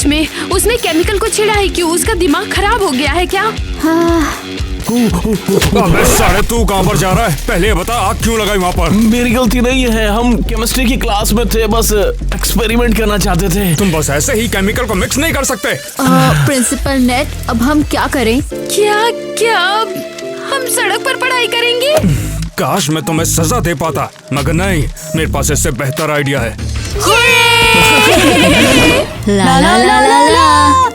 सच में उसने केमिकल को छिड़ा है क्यों? उसका दिमाग खराब हो गया है क्या? अबे साले तू कहाँ पर जा रहा है? पहले ये बता, आग क्यों लगाई वहाँ पर? मेरी गलती नहीं है, हम केमिस्ट्री की क्लास में थे, बस एक्सपेरिमेंट करना चाहते थे। तुम बस ऐसे ही केमिकल को मिक्स नहीं कर सकते। प्रिंसिपल नेट, अब हम क्या करें? क्या हम सड़क पर पढ़ाई करेंगे? काश मैं तुम्हें सजा दे पाता, मगर नहीं, मेरे पास इससे बेहतर आइडिया है। ला ला ला ला ला,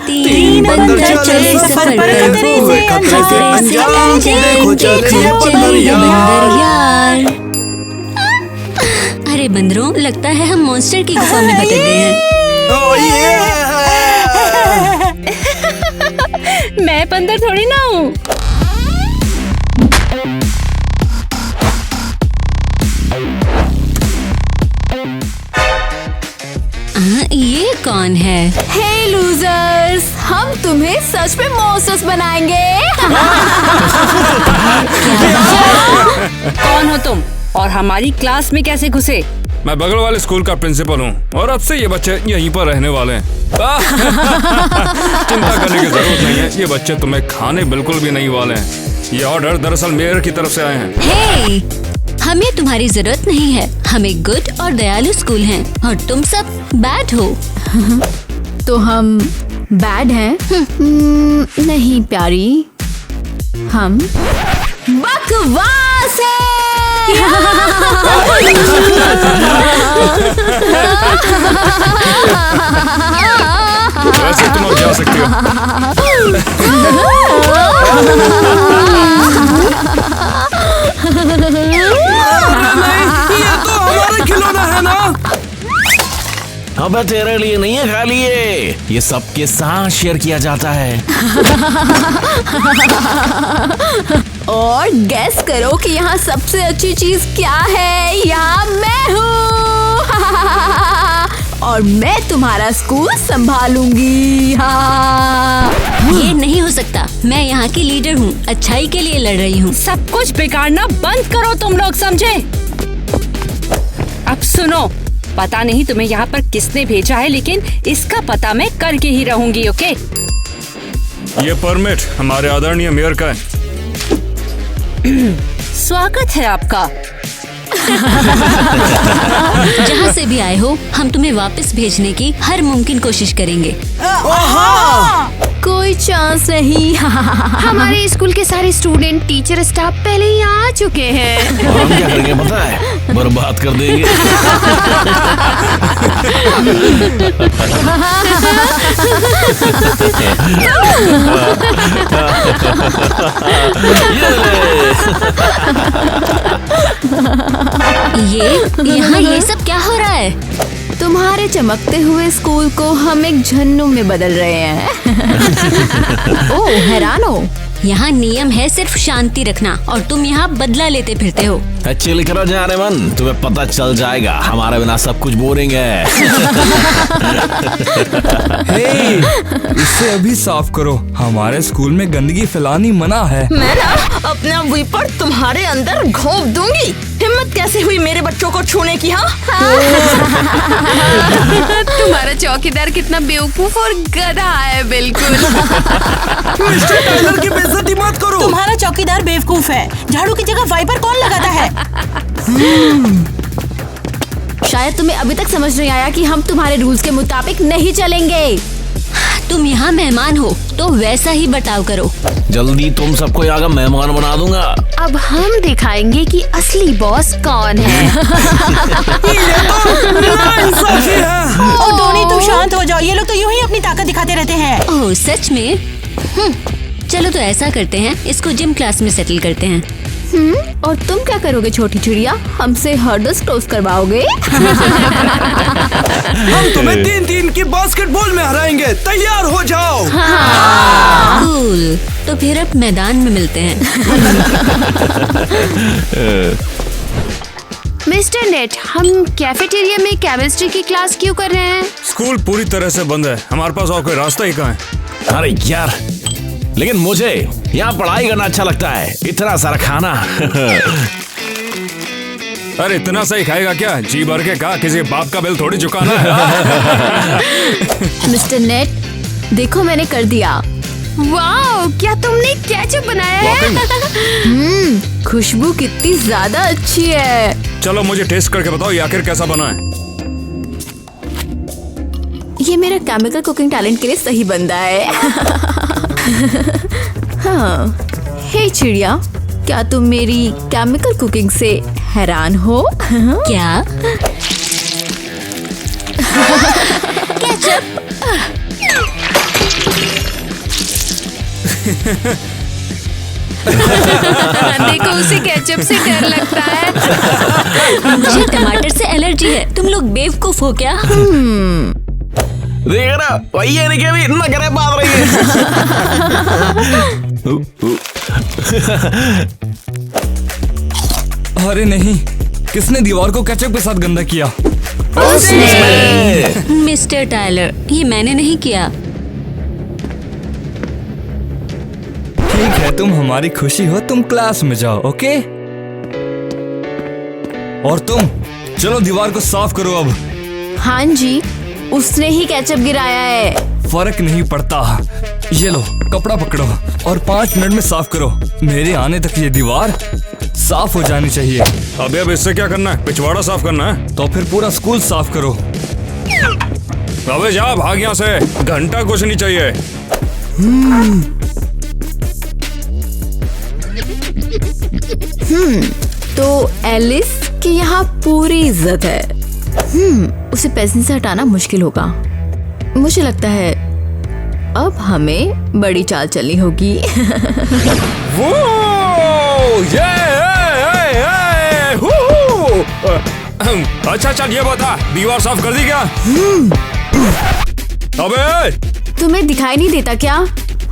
तीन बंदर चले सफर पर, हुए खतरे से अनजान, देखो चले बंदर यार। अरे बंदरों, लगता है हम मॉन्स्टर की गुफा में भटक गए हैं। मैं बंदर थोड़ी ना हूँ। ये कौन है? हे लूजर्स, हम तुम्हें सच में मॉन्स्टर्स बनाएंगे। कौन हो तुम और हमारी क्लास में कैसे घुसे? मैं बगल वाले स्कूल का प्रिंसिपल हूँ और अब से ये बच्चे यहीं पर रहने वाले हैं। चिंता करने की जरूरत नहीं है, ये बच्चे तुम्हें खाने बिल्कुल भी नहीं वाले हैं। ये ऑर्डर दरअसल मेयर की तरफ से आए हैं। हे, हमें तुम्हारी जरूरत नहीं है, हम एक गुड और दयालु स्कूल हैं और तुम सब बैड हो। तो हम बैड हैं? नहीं प्यारी, हम बकवास हैं। वैसे तुम अब जा सकती हो। ये तो हमारा खिलौना है ना? अबे तेरे लिए नहीं है, खाली ये सबके साथ शेयर किया जाता है। और गेस करो कि यहाँ सबसे अच्छी चीज क्या है? यहाँ मैं हूँ। और मैं तुम्हारा स्कूल संभालूंगी। ये नहीं हो सकता, मैं यहाँ की लीडर हूँ, अच्छाई के लिए लड़ रही हूँ। सब कुछ बिगाड़ना बंद करो तुम लोग, समझे? अब सुनो, पता नहीं तुम्हें यहाँ पर किसने भेजा है, लेकिन इसका पता मैं करके ही रहूंगी, ओके? ये परमिट हमारे आदरणीय मेयर का है। स्वागत है आपका। जहाँ से भी आए हो, हम तुम्हें वापस भेजने की हर मुमकिन कोशिश करेंगे। कोई चांस नहीं। हमारे स्कूल के सारे स्टूडेंट, टीचर, स्टाफ पहले ही आ चुके हैं। हम क्या करेंगे पता है? बर्बाद कर देंगे। यहाँ ये सब क्या हो रहा है? तुम्हारे चमकते हुए स्कूल को हम एक झन्नू में बदल रहे हैं। ओह, हैरान हो? यहाँ नियम है सिर्फ शांति रखना और तुम यहाँ बदला लेते फिरते हो। चिल करो जाने मन, तुम्हें पता चल जाएगा हमारे बिना सब कुछ बोरिंग है। हे, इसे अभी साफ करो, हमारे स्कूल में गंदगी फैलानी मना है। मैं ना अपना वीपर तुम्हारे अंदर घोंप दूंगी। हिम्मत कैसे हुई मेरे बच्चों को छूने की? हाँ, तुम्हारा चौकीदार कितना बेवकूफ और गधा है, बिल्कुल। मिस्टर टाइलर की बेइज्जती मत करो। तुम्हारा चौकीदार बेवकूफ है। झाड़ू की जगह वाइपर कौन लगाता है? शायद तुम्हें अभी तक समझ नहीं आया कि हम तुम्हारे रूल्स के मुताबिक नहीं चलेंगे। तुम यहाँ मेहमान हो तो वैसा ही बर्ताव करो। जल्दी तुम सबको यहाँ का मेहमान बना दूंगा। अब हम दिखाएंगे कि असली बॉस कौन है। ओ टोनी, तुम शांत हो जाओ। ये लोग तो यूं ही अपनी ताकत दिखाते रहते हैं। ओह सच में? चलो तो ऐसा करते हैं, इसको जिम क्लास में सेटल करते हैं। और तुम क्या करोगे छोटी चिड़िया? हमसे हर्डल्स क्रॉस करवाओगे? हम तुम्हें 3-3 की बास्केटबॉल में हराएंगे, तैयार हो जाओ। कूल, तो फिर अब मैदान में मिलते हैं। मिस्टर नेट, हम कैफेटेरिया में केमिस्ट्री की क्लास क्यों कर रहे हैं? स्कूल पूरी तरह से बंद है, हमारे पास और कोई रास्ता ही कहाँ है? अरे यार, लेकिन मुझे यहाँ पढ़ाई करना अच्छा लगता है, इतना सारा खाना। अरे इतना सही खाएगा क्या? जी भर के कहा, किसी बाप का बिल थोड़ी चुकाना है। मिस्टर नेट, देखो मैंने कर दिया। वाओ, क्या तुमने केचप बनाया है? खुशबू कितनी ज्यादा अच्छी है। चलो मुझे टेस्ट करके बताओ ये आखिर कैसा बना है। ये मेरा केमिकल कुकिंग टैलेंट के लिए सही बंदा है। हाँ। हे चिड़िया, क्या तुम मेरी केमिकल कुकिंग से हैरान हो? क्या? केचप? देखो, उसे केचप से डर लगता है। मुझे टमाटर से एलर्जी है। तुम लोग बेवकूफ हो क्या? देख रहा वही है कि भी नखरे बात रही है। अरे नहीं, किसने दीवार को केचप के साथ गंदा किया? मिस्टर टायलर, ये मैंने नहीं किया। ठीक है, तुम हमारी खुशी हो, तुम क्लास में जाओ, ओके? और तुम चलो दीवार को साफ करो अब। हाँ जी, उसने ही केचप गिराया है। फर्क नहीं पड़ता। ये लो, कपड़ा पकड़ो और 5 मिनट में साफ करो। मेरे आने तक ये दीवार साफ हो जानी चाहिए। अब इससे क्या करना है? पिछवाड़ा साफ करना है? तो फिर पूरा स्कूल साफ करो। अबे जा, भाग यहाँ से। घंटा कुछ नहीं चाहिए। तो एलिस की यहाँ पूरी इज्जत है। उसे पेशेंस से हटाना मुश्किल होगा। मुझे लगता है अब हमें बड़ी चाल चलनी होगी। वो अच्छा चल, ये बता, दीवार साफ कर दी क्या? अबे तुम्हें दिखाई नहीं देता क्या?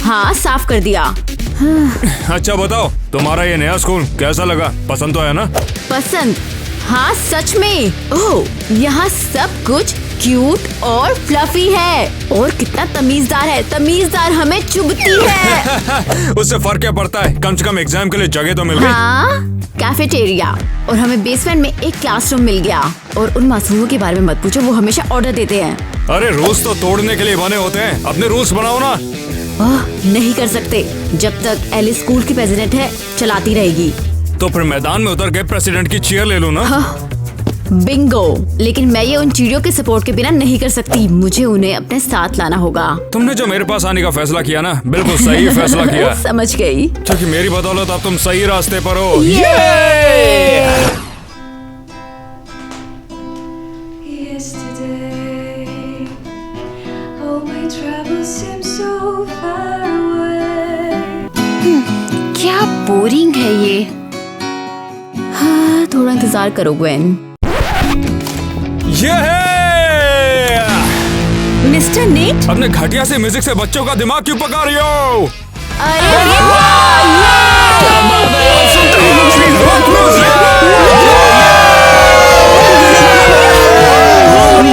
हाँ, साफ कर दिया। अच्छा बताओ, तुम्हारा ये नया स्कूल कैसा लगा? पसंद तो है ना? पसंद? हाँ सच में। ओह, यहाँ सब कुछ क्यूट और फ्लफी है। और कितना तमीजदार है। तमीजदार हमें चुभती है। उससे फर्क क्या पड़ता है? कम से कम एग्जाम के लिए जगह तो मिल गई। हाँ, कैफेटेरिया, और हमें बेसमेंट में एक क्लासरूम मिल गया। और उन मासूमों के बारे में मत पूछो, वो हमेशा ऑर्डर देते हैं। अरे रूल्स तो तोड़ने के लिए बने होते हैं, अपने रूल्स बनाओ ना। नहीं कर सकते। जब तक एलिस स्कूल की प्रेसिडेंट है, चलाती रहेगी। तो फिर मैदान में उतर के प्रेसिडेंट की चेयर ले लो ना। बिंगो। लेकिन मैं ये उन चिड़ियों के सपोर्ट के बिना नहीं कर सकती। मुझे उन्हें अपने साथ लाना होगा। तुमने जो मेरे पास आने का फैसला किया ना, बिल्कुल सही फैसला किया। समझ गई। क्योंकि मेरी बदौलत अब तुम सही रास्ते पर हो। Yesterday, all my troubles seem so far away. क्या बोरिंग है ये। हाँ, थोड़ा इंतजार करो ग्वेन। मिस्टर नेट, अपने घटिया से म्यूजिक से बच्चों का दिमाग क्यों पका रही हो?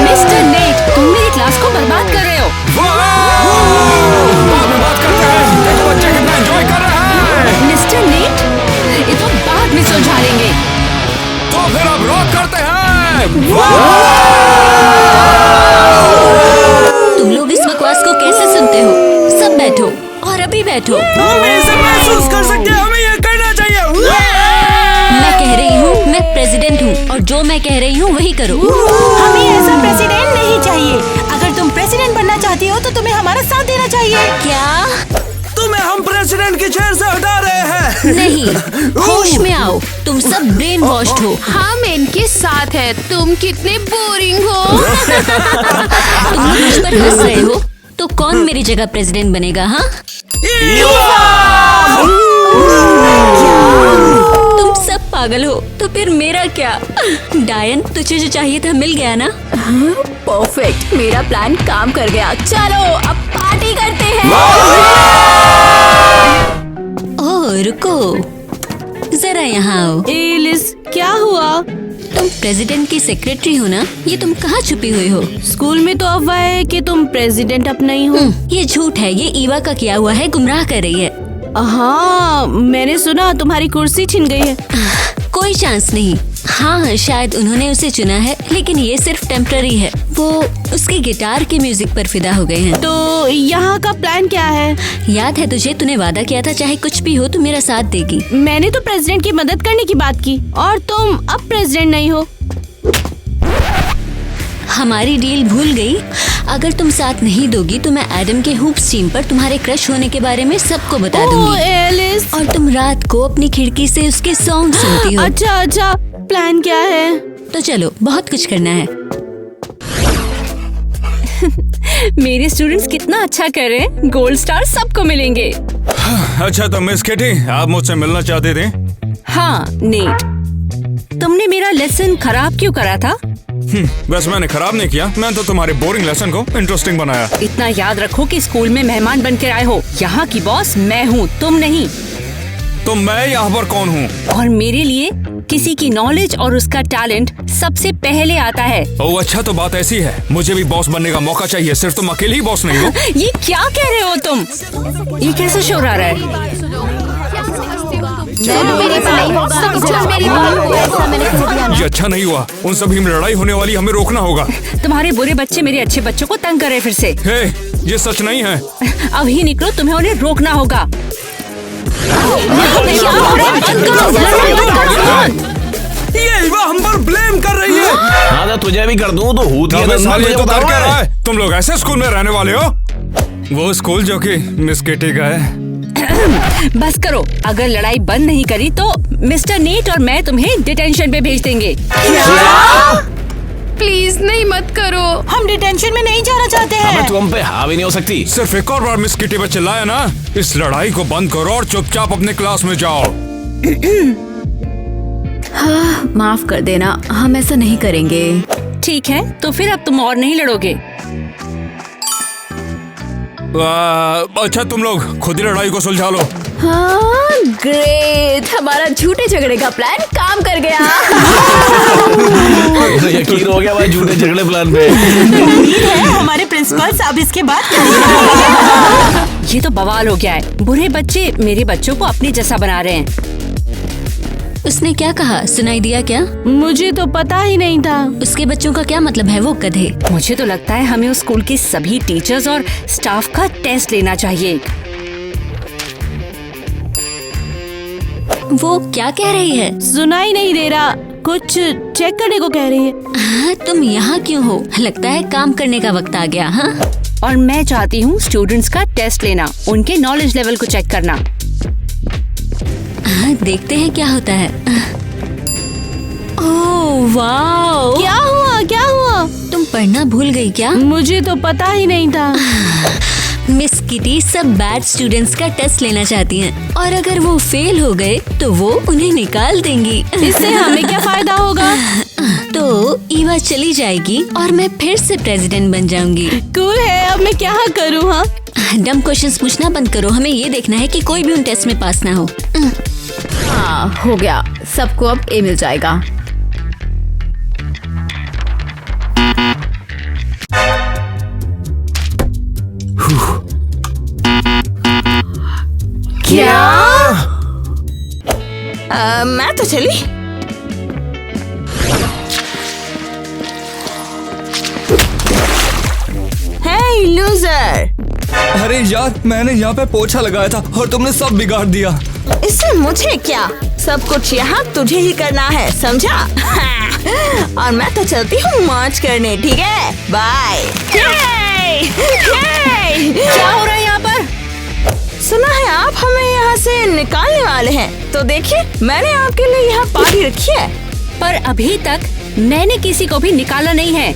मिस्टर नेट, तुम मेरी क्लास को बर्बाद कर रहे हो। बात करते हैं, देखो बच्चे कितना एंजॉय कर रहे हैं। मिस्टर नेट, ये तो बाद में सुलझा लेंगे। तो फिर अब रॉक करते हैं। तुम लोग इस बकवास को कैसे सुनते हो? सब बैठो, और अभी बैठो। महसूस कर सकते हैं, हमें ये करना चाहिए। मैं कह रही हूँ, मैं प्रेसिडेंट हूँ, और जो मैं कह रही हूँ वही करो। हमें ऐसा प्रेसिडेंट नहीं चाहिए। अगर तुम प्रेसिडेंट बनना चाहती हो तो तुम्हें हमारा साथ देना चाहिए। क्या? तुम्हें हम प्रेसिडेंट की चेयर से हटा रहे हैं। नहीं, होश में आओ। तुम सब ब्रेन वॉश्ड हो। हम इनके साथ हैं। तुम कितने बोरिंग हो। तुम लोग मुझ पर हंस रहे हो, तो कौन मेरी जगह प्रेसिडेंट बनेगा? हाँ, तुम सब पागल हो, तो फिर मेरा क्या? डायन, तुझे जो चाहिए था मिल गया ना? परफेक्ट, मेरा प्लान काम कर गया। चलो अब पार्टी करते हैं। ओह रुको, जरा यहाँ आओ। एलिस, क्या हुआ? तुम प्रेसिडेंट की सेक्रेटरी हो ना? ये तुम कहाँ छुपी हुई हो? स्कूल में तो अफवाह है कि तुम प्रेसिडेंट अब नहीं हो। ये झूठ है। ये ईवा का किया हुआ है, गुमराह कर रही है। हाँ, मैंने सुना तुम्हारी कुर्सी छिन गई है। कोई चांस नहीं, हाँ, शायद उन्होंने उसे चुना है, लेकिन ये सिर्फ टेम्पररी है। वो उसके गिटार के म्यूजिक पर फिदा हो गए हैं। तो यहाँ का प्लान क्या है? याद है तुझे, तूने वादा किया था चाहे कुछ भी हो तू मेरा साथ देगी। मैंने तो प्रेसिडेंट की मदद करने की बात की और तुम अब प्रेसिडेंट नहीं हो। हमारी डील भूल गई? अगर तुम साथ नहीं दोगी तो मैं एडम के हूप्स टीम पर तुम्हारे क्रश होने के बारे में सबको बता दूंगी। एलिस। और तुम रात को अपनी खिड़की से उसके सॉन्ग सुनती हो। अच्छा, प्लान क्या है? तो चलो, बहुत कुछ करना है। मेरे स्टूडेंट्स कितना अच्छा कर रहे हैं, गोल्ड स्टार सबको मिलेंगे। अच्छा तो मिस किटी, आप मुझसे मिलना चाहते थे? हाँ नेट, तुमने मेरा लेसन खराब क्यों करा था? बस मैंने खराब नहीं किया, मैंने तो तुम्हारे बोरिंग लेसन को इंटरेस्टिंग बनाया। इतना याद रखो कि स्कूल में मेहमान बनकर आए हो। यहाँ की बॉस मैं हूँ, तुम नहीं। तो मैं यहाँ पर कौन हूँ? और मेरे लिए किसी की नॉलेज और उसका टैलेंट सबसे पहले आता है। ओह अच्छा, तो बात ऐसी है, मुझे भी बॉस बनने का मौका चाहिए, सिर्फ तुम अकेले ही बॉस नहीं हो। ये क्या कह रहे हो तुम? ये कैसा शोर आ रहा है? ये अच्छा नहीं हुआ, उन सभी में लड़ाई होने वाली, हमें रोकना होगा। तुम्हारे बुरे बच्चे मेरे अच्छे बच्चों को तंग कर रहे फिर से। हे, ये सच नहीं है। अभी निकलो, तुम्हें उन्हें रोकना होगा। ये वो हम पर ब्लेम कर रही है। हाँ तो तुझे भी कर दूं तो हूत ये तो डर क्या रहा है? तुम लोग ऐसे स्कूल में रहने वाले हो? वो स्कूल जो कि मिस किटी का है। बस करो, अगर लड़ाई बंद नहीं करी तो मिस्टर नेट और मैं तुम्हें डिटेंशन पे भेज देंगे। प्लीज नहीं, मत करो। हम डिटेंशन में नहीं जाना चाहते हैं। हमें तुम पे हावी नहीं हो सकती। सिर्फ एक और बार मिस किटी पे चिल्लाया ना, इस लड़ाई को बंद करो और चुपचाप अपने क्लास में जाओ। हाँ, माफ कर देना, हम ऐसा नहीं करेंगे। ठीक है, तो फिर अब तुम और नहीं लड़ोगे। अच्छा तुम लोग खुद ही लड़ाई को सुलझा लो। हाँ, ग्रेट, हमारा झूठे झगड़े का प्लान काम कर गया। यकीन हो गया भाई झूठे झगड़े प्लान पे। उम्मीद है हमारे प्रिंसिपल अब इसके बाद ये तो बवाल हो गया है। बुरे बच्चे मेरे बच्चों को अपने जैसा बना रहे हैं। उसने क्या कहा, सुनाई दिया क्या? मुझे तो पता ही नहीं था। उसके बच्चों का क्या मतलब है, वो गधे। मुझे तो लगता है हमें उस स्कूल के सभी टीचर्स और स्टाफ का टेस्ट लेना चाहिए। वो क्या कह रही है? सुनाई नहीं दे रहा, कुछ चेक करने को कह रही है। हाँ, तुम यहाँ क्यों हो? लगता है काम करने का वक्त आ गया। हाँ, और मैं चाहती हूँ स्टूडेंट्स का टेस्ट लेना, उनके नॉलेज लेवल को चेक करना। हाँ, देखते हैं क्या होता है। ओह वाओ, क्या हुआ? तुम पढ़ना भूल गई क्या? मुझे तो पता ही नहीं था। मिस किटी सब बैड स्टूडेंट्स का टेस्ट लेना चाहती हैं और अगर वो फेल हो गए तो वो उन्हें निकाल देंगी। इससे हमें क्या फायदा होगा? तो ईवा चली जाएगी और मैं फिर से प्रेसिडेंट बन जाऊंगी। कूल है, अब मैं क्या करूँ? हाँ, डम क्वेश्चंस पूछना बंद करो, हमें ये देखना है कि कोई भी उन टेस्ट में पास ना हो। हाँ, हो गया, सबको अब ए मिल जाएगा। क्या? मैं तो चली। हे लूजर, अरे यार, मैंने यहाँ पे पोछा लगाया था और तुमने सब बिगाड़ दिया। इससे मुझे क्या, सब कुछ यहाँ तुझे ही करना है, समझा? और मैं तो चलती हूँ मौज करने, ठीक है? बाय। क्या हो रहा है यहाँ पर? सुना है आप हमें यहाँ से निकालने वाले हैं, तो देखिए मैंने आपके लिए यहाँ पार्टी रखी है। पर अभी तक मैंने किसी को भी निकाला नहीं है।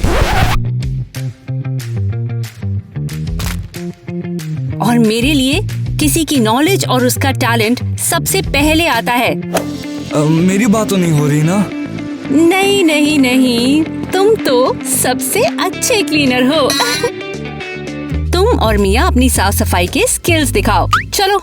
और मेरे लिए किसी की नॉलेज और उसका टैलेंट सबसे पहले आता है। मेरी बात तो नहीं हो रही ना? नहीं, तुम तो सबसे अच्छे क्लीनर हो। तुम और मिया अपनी साफ सफाई के स्किल्स दिखाओ, चलो।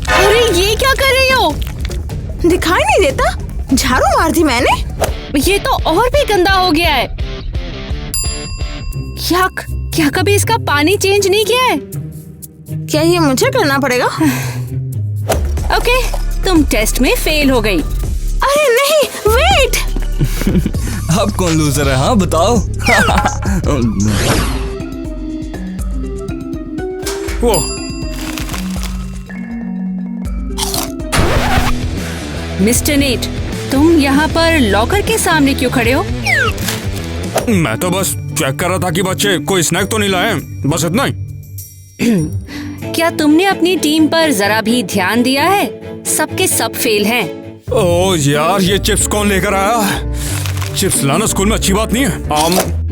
अरे ये क्या कर रही हो? दिखाई नहीं देता? झाड़ू मार दी मैंने। ये तो और भी गंदा हो गया है। यक, क्या कभी इसका पानी चेंज नहीं किया है? क्या ये मुझे करना पड़ेगा? ओके, तुम टेस्ट में फेल हो गई। अरे नहीं, वेट। अब कौन लूजर है? हाँ बताओ। वो मिस्टर नेट, तुम यहाँ पर लॉकर के सामने क्यों खड़े हो? मैं तो बस चेक कर रहा था कि बच्चे कोई स्नैक तो नहीं लाए, बस इतना ही। क्या तुमने अपनी टीम पर जरा भी ध्यान दिया है? सबके सब फेल हैं। ओ यार, ये चिप्स कौन लेकर आया? चिप्स लाना स्कूल में अच्छी बात नहीं है।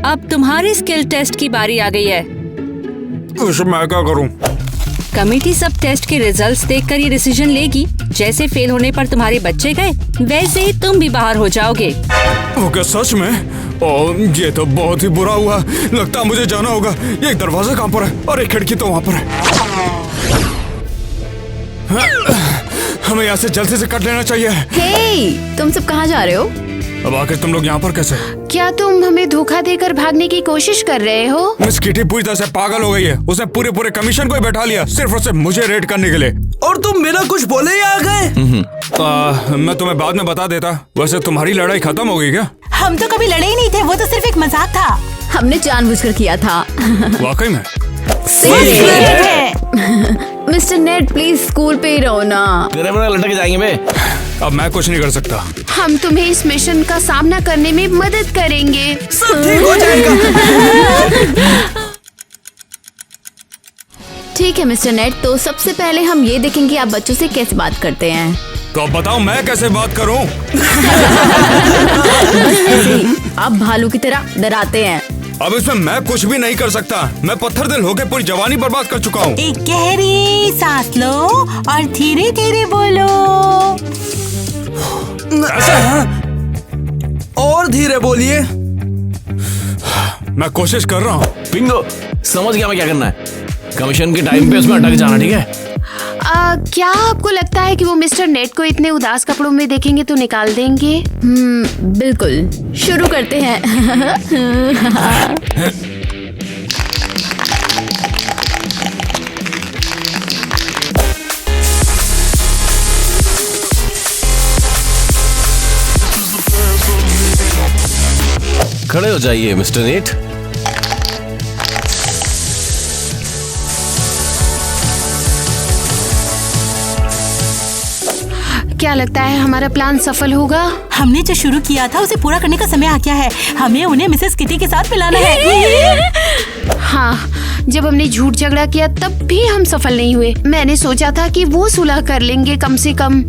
अब तुम्हारे स्किल टेस्ट की बारी आ गई है। वैसे मैं क्या करूं? कमेटी सब टेस्ट के रिजल्ट्स देखकर ये डिसीजन लेगी। जैसे फेल होने पर तुम्हारे बच्चे गए, वैसे ही तुम भी बाहर हो जाओगे। ओके, सच में? ओ, ये तो बहुत ही बुरा हुआ। लगता है मुझे जाना होगा। ये एक दरवाजा कहाँ पर है और एक खिड़की तो वहाँ पर है। हमें यहाँ से जल्दी से कट लेना चाहिए। हे, तुम सब कहाँ जा रहे हो? अब आखिर तुम लोग यहाँ पर कैसे? क्या तुम हमें धोखा देकर भागने की कोशिश कर रहे हो? मिस किटी पूरी तरह से पागल हो गई है। उसने पूरे कमीशन को ही बैठा लिया सिर्फ और सिर्फ मुझे रेड करने के लिए। और तुम बिना कुछ बोले ही आ गए। मैं तुम्हें बाद में बता देता। वैसे तुम्हारी लड़ाई खत्म हो गई क्या? हम तो कभी लड़े ही नहीं थे, वो तो सिर्फ एक मजाक था। हमने जानबूझकर किया था। वाकई में? मिस्टर नेट, प्लीज स्कूल पे ही रहो ना। तेरे बिना लटक जाएंगे बे। अब मैं कुछ नहीं कर सकता। हम तुम्हें इस मिशन का सामना करने में मदद करेंगे। सब ठीक हो जाएगा। ठीक है मिस्टर नेट, तो सबसे पहले हम ये देखेंगे आप बच्चों से कैसे बात करते हैं। तो अब बताओ मैं कैसे बात करूं? आप भालू की तरह डराते हैं। अब इसमें मैं कुछ भी नहीं कर सकता। मैं पत्थर दिल होके पूरी जवानी बर्बाद कर चुका हूँ। एक गहरी सांस लो और धीरे धीरे बोलो। और धीरे बोलिए। मैं कोशिश कर रहा हूँ। पिंगो, समझ गया मैं क्या करना है। कमीशन के टाइम पे उसमें अटक जाना, ठीक है? क्या आपको लगता है कि वो मिस्टर नेट को इतने उदास कपड़ों में देखेंगे तो निकाल देंगे? बिल्कुल, शुरू करते हैं। खड़े हो जाइए मिस्टर नेट। क्या लगता है हमारा प्लान सफल होगा? हमने जो शुरू किया था उसे पूरा करने का समय आ गया है। हमें उन्हें मिसेस किटी के साथ मिलाना है। हाँ, जब हमने झूठ झगड़ा किया तब भी हम सफल नहीं हुए। मैंने सोचा था कि वो सुलह कर लेंगे कम से कम।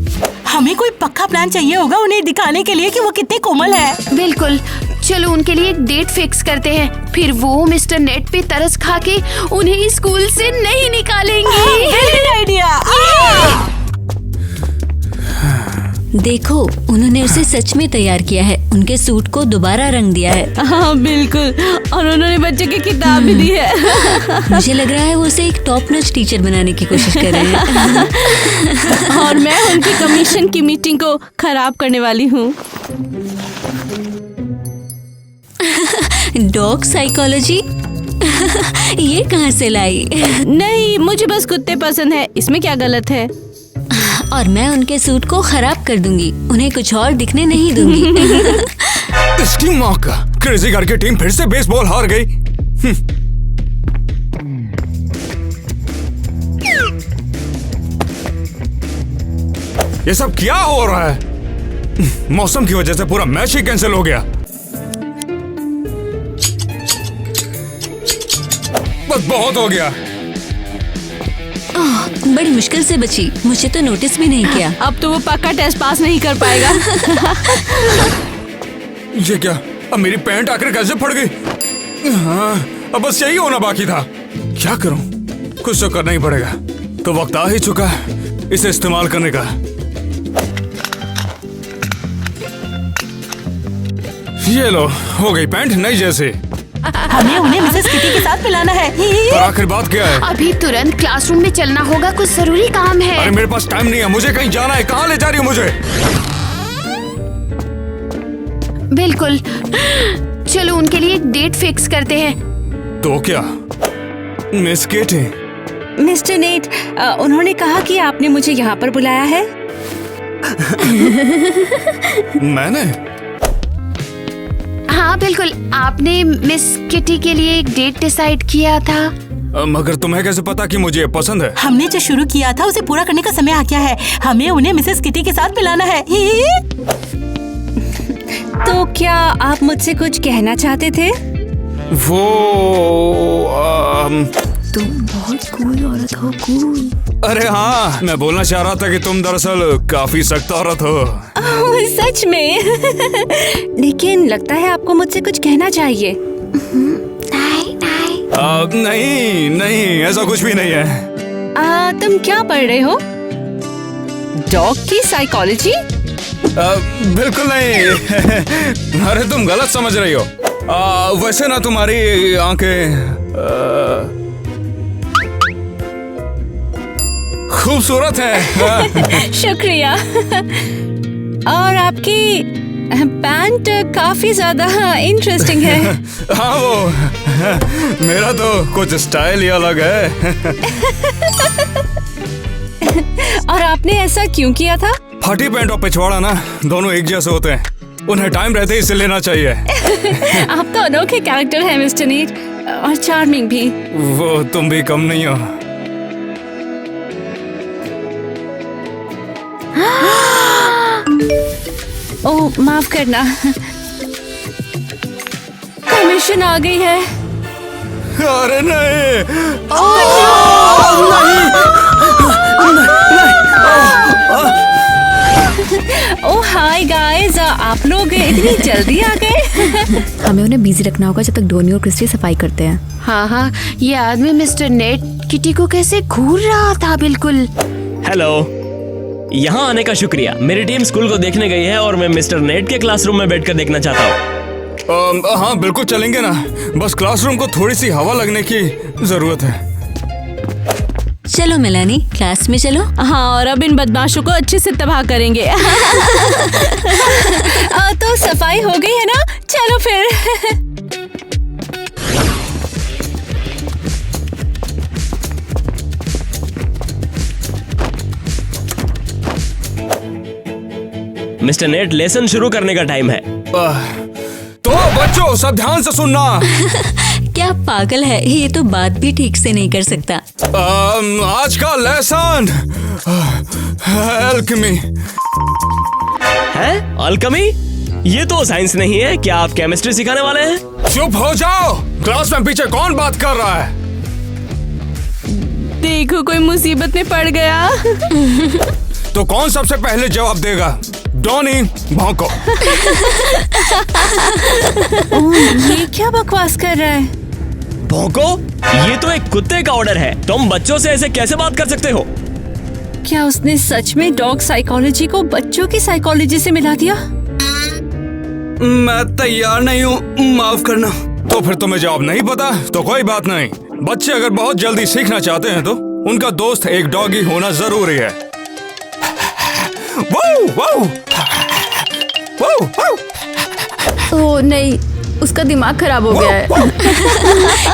हमें कोई पक्का प्लान चाहिए होगा उन्हें दिखाने के लिए कि वो कितने कोमल है। बिल्कुल, चलो उनके लिए एक डेट फिक्स करते हैं। फिर वो मिस्टर नेट पे तरस खा के उन्हें स्कूल से नहीं निकालेंगे। आइडिया। देखो, उन्होंने उसे सच में तैयार किया है। उनके सूट को दोबारा रंग दिया है। हाँ बिल्कुल, और उन्होंने बच्चे की किताब भी दी है। मुझे लग रहा है वो उसे एक टॉप नॉच टीचर बनाने की कोशिश कर रहे हैं। और मैं उनकी कमीशन की मीटिंग को खराब करने वाली हूँ। Dog psychology? ये कहाँ से लाई? नहीं, मुझे बस कुत्ते पसंद है, इसमें क्या गलत है? और मैं उनके सूट को खराब कर दूंगी, उन्हें कुछ और दिखने नहीं दूंगी। इसकी माँ का, क्रेजी घर की टीम फिर से बेसबॉल हार गई। ये सब क्या हो रहा है? मौसम की वजह से पूरा मैच ही कैंसिल हो गया। बस बहुत हो गया। बड़ी मुश्किल से बची, मुझे तो नोटिस भी नहीं किया। अब तो वो पक्का टेस्ट पास नहीं कर पाएगा। ये क्या? अब मेरी पैंट आखिर कैसे फट गई? हाँ, अब बस यही होना बाकी था। क्या करूं? कुछ तो करना ही पड़ेगा। तो वक्त आ ही चुका है इसे इस्तेमाल करने का। ये लो, हो गई पैंट नई जैसे। हमें उन्हें मिसेस किटी के साथ मिलाना है। पर आखिर बात क्या है? अभी तुरंत क्लासरूम में चलना होगा, कुछ जरूरी काम है। अरे मेरे पास टाइम नहीं है, मुझे कहीं जाना है। कहाँ ले जा रही हो मुझे? बिल्कुल, चलो उनके लिए एक डेट फिक्स करते हैं। तो क्या मिस केटी? मिस्टर नेट, उन्होंने कहा कि आपने मुझे यहाँ पर बुलाया है। मैंने? हाँ बिल्कुल, आपने मिस किटी के लिए एक डेट डिसाइड किया था। मगर तुम्हें कैसे पता कि मुझे पसंद है? हमने जो शुरू किया था उसे पूरा करने का समय आ गया है। हमें उन्हें मिसेस किटी के साथ मिलाना है। तो क्या आप मुझसे कुछ कहना चाहते थे? वो तुम बहुत कूल औरत हो, कूल। अरे हाँ, मैं बोलना चाह रहा था कि तुम दरअसल काफी सख्त औरत हो। ओह, सच में? लेकिन लगता है आपको मुझसे कुछ कहना चाहिए। नहीं नहीं, ऐसा कुछ भी नहीं है। तुम क्या पढ़ रहे हो? डॉग की साइकोलॉजी? बिल्कुल नहीं। अरे तुम गलत समझ रही हो। वैसे ना तुम्हारी आंखें खूबसूरत है। शुक्रिया। और आपकी पैंट काफी ज्यादा इंटरेस्टिंग है। हाँ, वो मेरा तो कुछ स्टाइल ही अलग है। और आपने ऐसा क्यों किया था? फटी पैंट और पिछवाड़ा ना दोनों एक जैसे होते हैं। उन्हें टाइम रहते ही इसे लेना चाहिए। आप तो अनोखे कैरेक्टर हैं मिस्टर नीट, और चार्मिंग भी। वो तुम भी कम नहीं हो। ओह, माफ करना, कमीशन आ गई है। अरे नहीं। ओह हाय गाइस, आप लोग इतनी जल्दी आ गए। हमें उन्हें बिजी रखना होगा जब तक डोनी और क्रिस्टी सफाई करते हैं। हाँ हाँ, ये आदमी मिस्टर नेट किटी को कैसे घूर रहा था। बिल्कुल। हेलो, यहाँ आने का शुक्रिया। मेरी टीम स्कूल को देखने गई है और मैं मिस्टर नेट के क्लासरूम में बैठकर देखना चाहता हूँ। हाँ बिल्कुल चलेंगे ना, बस क्लासरूम को थोड़ी सी हवा लगने की जरूरत है। चलो मेलानी, क्लास में चलो। हाँ, और अब इन बदमाशों को अच्छे से तबाह करेंगे। तो सफाई हो गई है ना, चलो फिर। मिस्टर नेट, लेसन शुरू करने का टाइम है। तो बच्चों सब ध्यान से सुनना। क्या पागल है, ये तो बात भी ठीक से नहीं कर सकता। आज का लेसन एल्केमी है। अल्केमी? ये तो साइंस नहीं है। क्या आप केमिस्ट्री सिखाने वाले हैं? चुप हो जाओ, क्लास में पीछे कौन बात कर रहा है? देखो, कोई मुसीबत में पड़ गया। तो कौन सबसे पहले जवाब देगा? डॉनी, भौंको। ये क्या बकवास कर रहा है? भौंको? ये तो एक कुत्ते का ऑर्डर है। तुम बच्चों से ऐसे कैसे बात कर सकते हो? क्या उसने सच में डॉग साइकोलॉजी को बच्चों की साइकोलॉजी से मिला दिया? मैं तैयार नहीं हूँ, माफ करना। तो फिर तुम्हें जवाब नहीं पता तो कोई बात नहीं। बच्चे अगर बहुत जल्दी सीखना चाहते हैं तो उनका दोस्त एक डॉगी होना जरूरी है। वो, वो, वो, वो। ओह नहीं, उसका दिमाग खराब हो गया है।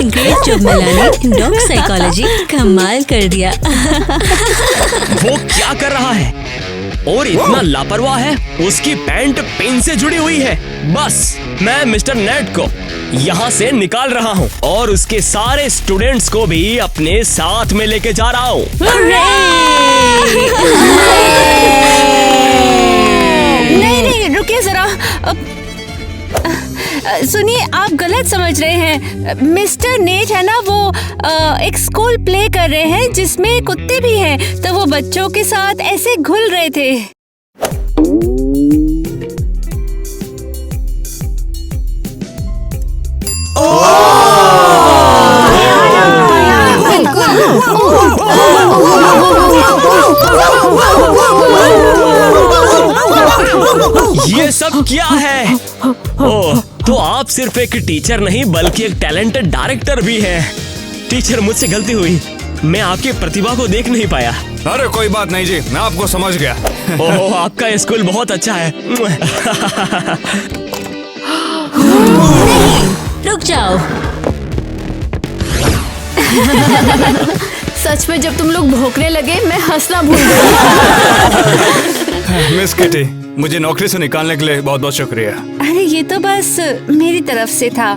Great job Melanie, dog psychology कमाल कर दिया। वो क्या कर रहा है और इतना लापरवाह है? उसकी पैंट पेन से जुड़ी हुई है। बस मैं मिस्टर नेट को यहाँ से निकाल रहा हूँ और उसके सारे स्टूडेंट्स को भी अपने साथ में लेके जा रहा हूँ। नहीं नहीं, रुकिए जरा। सुनिए, आप गलत समझ रहे हैं। मिस्टर नेट है ना, वो एक स्कूल प्ले कर रहे हैं जिसमें कुत्ते भी हैं, तो वो बच्चों के साथ ऐसे घुल रहे थे। ये सब क्या है? ओह, तो आप सिर्फ एक टीचर नहीं बल्कि एक टैलेंटेड डायरेक्टर भी हैं। टीचर, मुझसे गलती हुई, मैं आपकी प्रतिभा को देख नहीं पाया। अरे कोई बात नहीं जी, मैं आपको समझ गया। ओह, आपका स्कूल बहुत अच्छा है। रुक जाओ। सच में जब तुम लोग भौंकने लगे मैं हंसना भूल गई। मिस किटी, मुझे नौकरी से निकालने के लिए बहुत बहुत शुक्रिया। अरे ये तो बस मेरी तरफ से था,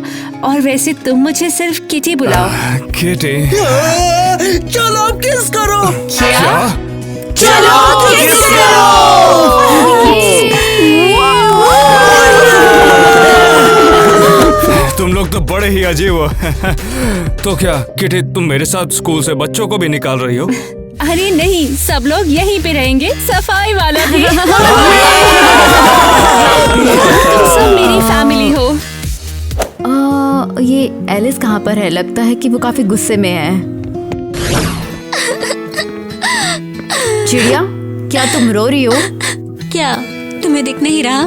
और वैसे तुम मुझे सिर्फ किटी बुलाओ। किटी, चलो किस करो। क्या? चलो किस करो। तुम लोग तो बड़े ही अजीब हो। तो क्या किटी, तुम मेरे साथ स्कूल से बच्चों को भी निकाल रही हो? अरे नहीं, सब लोग यहीं पे रहेंगे, सफाई वाला भी। सब मेरी फैमिली हो। ये एलिस कहाँ पर है? लगता है कि वो काफी गुस्से में है। चिड़िया, क्या तुम रो रही हो? क्या तुम्हें दिख नहीं रहा?